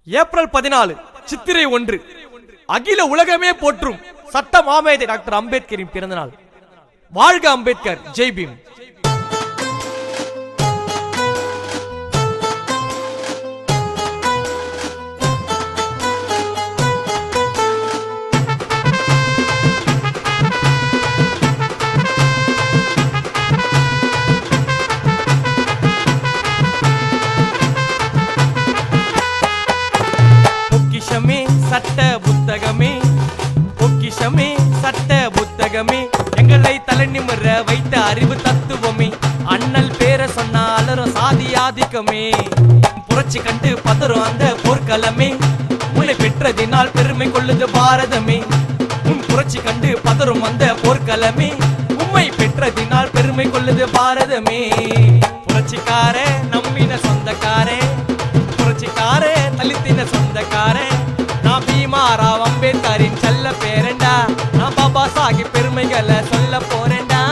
April 14 சித்திரை 1 அகில உலகமே போற்றும் சட்ட மாமேதை டாக்டர் அம்பேத்கரின் பிறந்தநாள். வாழ்க அம்பேத்கர், ஜெய் பீம். சட்ட புத்தகமே, பொக்கிஷமே சட்ட புத்தகமே, எங்களை தலை நிமிர வைத்த அறிவு தத்துவமே, அண்ணல் பேர சொன்ன அலரும் சாதி ஆதிக்கமே, புரட்சி கண்டு பதறும் அந்த போர்க்களமே, உன்னை பெற்றதினால் பெருமை கொள்ளுது பாரதமே. உன் புரட்சி கண்டு பதறும் அந்த போர்க்களமே, உம்மை பெற்றதினால் பெருமை கொள்ளுது பாரதமே. புரட்சிக்காரே நம்மின சொந்தக்காரே, புரட்சிக்காரே தலித்தின சொந்தக்காரே, நான் பீமாராவ் அம்பேத்கரின் செல்ல பேரண்டா, நான் பாபா சாஹிப் பெருமைகளை சொல்ல போறேன்டா.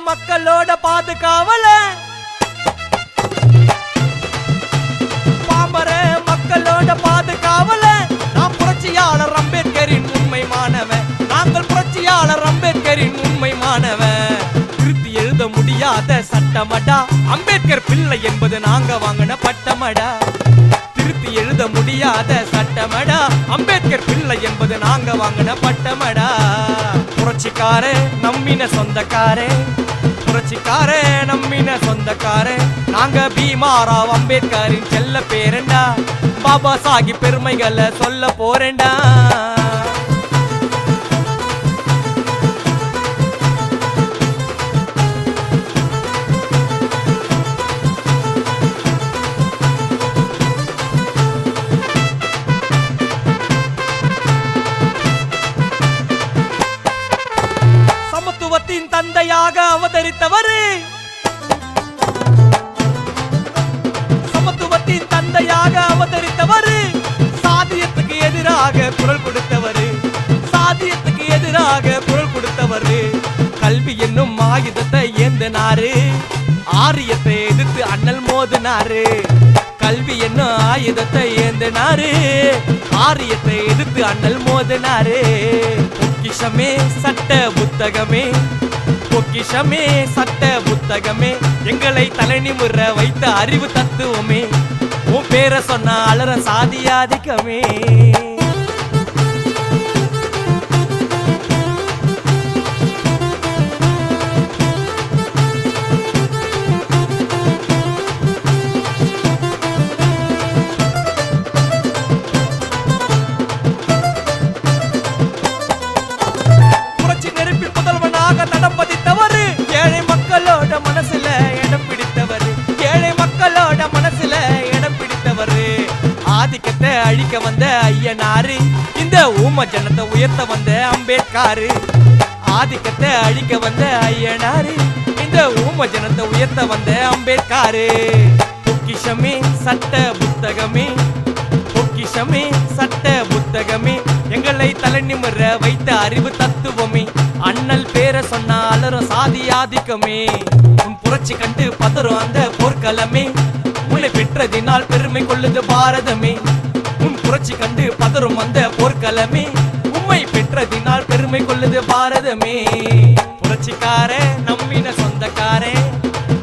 மக்களோட பாதுகாவல, பாமர மக்களோட பாதுகாவல, நான் புரட்சியாளர் அம்பேத்கரின் உண்மை மாணவன், நாங்கள் புரட்சியாளர் அம்பேத்கரின் உண்மை மாணவன். திருத்தி எழுத முடியாத சட்டமடா, அம்பேத்கர் பிள்ளை என்பது நாங்க வாங்கின பட்டமடா. திருத்தி எழுத முடியாத சட்டமடா, அம்பேத்கர் பிள்ளை என்பது நாங்க வாங்கின பட்டமடா. புரட்சிக்காரே நம்மின சொந்தக்காரே, புரட்சிக்காரே நம்மின சொந்தக்காரே, நாங்க பீமாராவ் அம்பேத்கரின் செல்ல பேரண்டா, பாபா சாஹிப் பெருமைகளை சொல்ல போறேன்டா. சமத்துவத்தின் தந்தையாக அவதரித்தவர், சமத்துவத்தின் தந்தையாக அவதரித்தவர், சாதியத்துக்கு எதிராக குரல் கொடுத்தவர், சாதியத்துக்கு எதிராக குரல் கொடுத்தவர். கல்வி என்னும் ஆயுதத்தை ஏந்தினாரு, ஆரியத்தை எதிர்த்து அண்ணல் மோதினாரு. கல்வி என்னும் ஆயுதத்தை ஏந்தினாரு, ஆரியத்தை எதிர்த்து அண்ணல் மோதினாரு. பொக்கிஷமே சட்ட புத்தகமே, பொக்கிஷமே சட்ட புத்தகமே, எங்களை தலை நிமிர வைத்த அறிவு தத்துவமே, உன் பேரை சொன்ன அலற சாதி ஆதிக்கமே. தடம் பதித்தவர், ஏழை மக்களோட மனசுல இடம் பிடித்தவர், ஏழை மக்களோட மனசுல இடம் பிடித்தவர். ஆதிக்கத்தை அழிக்க வந்த ஐயனாரு, இந்த ஊம ஜனத்தை உயர்த்த வந்த அம்பேத்கர். ஆதிக்கத்தை அழிக்க வந்த ஐயனாரு, இந்த ஊம ஜனத்தை உயர்த்த வந்த அம்பேத்கர். பொக்கிஷமே சட்ட புத்தகமே, பொக்கிஷமே சட்ட புத்தகமே, எங்களை தலை நிமிர வைத்த அறிவு தத்துவமே, அண்ணல் பேர சொன்ன அலரும் சாதி ஆதிக்கமே. உன் புரட்சி கண்டு பதறும் அந்த போர்க்களமே, உன்னை பெற்றதினால் பெருமை கொள்ளுது பாரதமே. உன் புரட்சி கண்டு பதறும் அந்த போர்க்களமே, உம்மை பெற்றதினால் பெருமை கொள்ளுது பாரதமே. புரட்சிக்காரே நம்மின சொந்தக்காரே,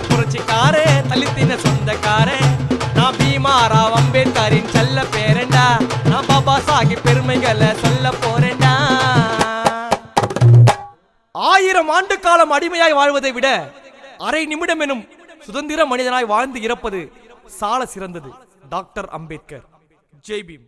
புரட்சிக்காரே தலித்தின சொந்தக்காரே, நான் பீமாராவ் அம்பேத்கரின் செல்ல பேரண்டா, நான் பாபா சாஹிப் பெருமைகளை சொல்ல போறேன்டா. 1000 ஆண்டு காலம் அடிமையாய் வாழ்வதை விட அரை நிமிடம் எனும் சுதந்திர மனிதனாய் வாழ்ந்து இறப்பது சால சிறந்தது. Doctor Ambedkar, Jai beam.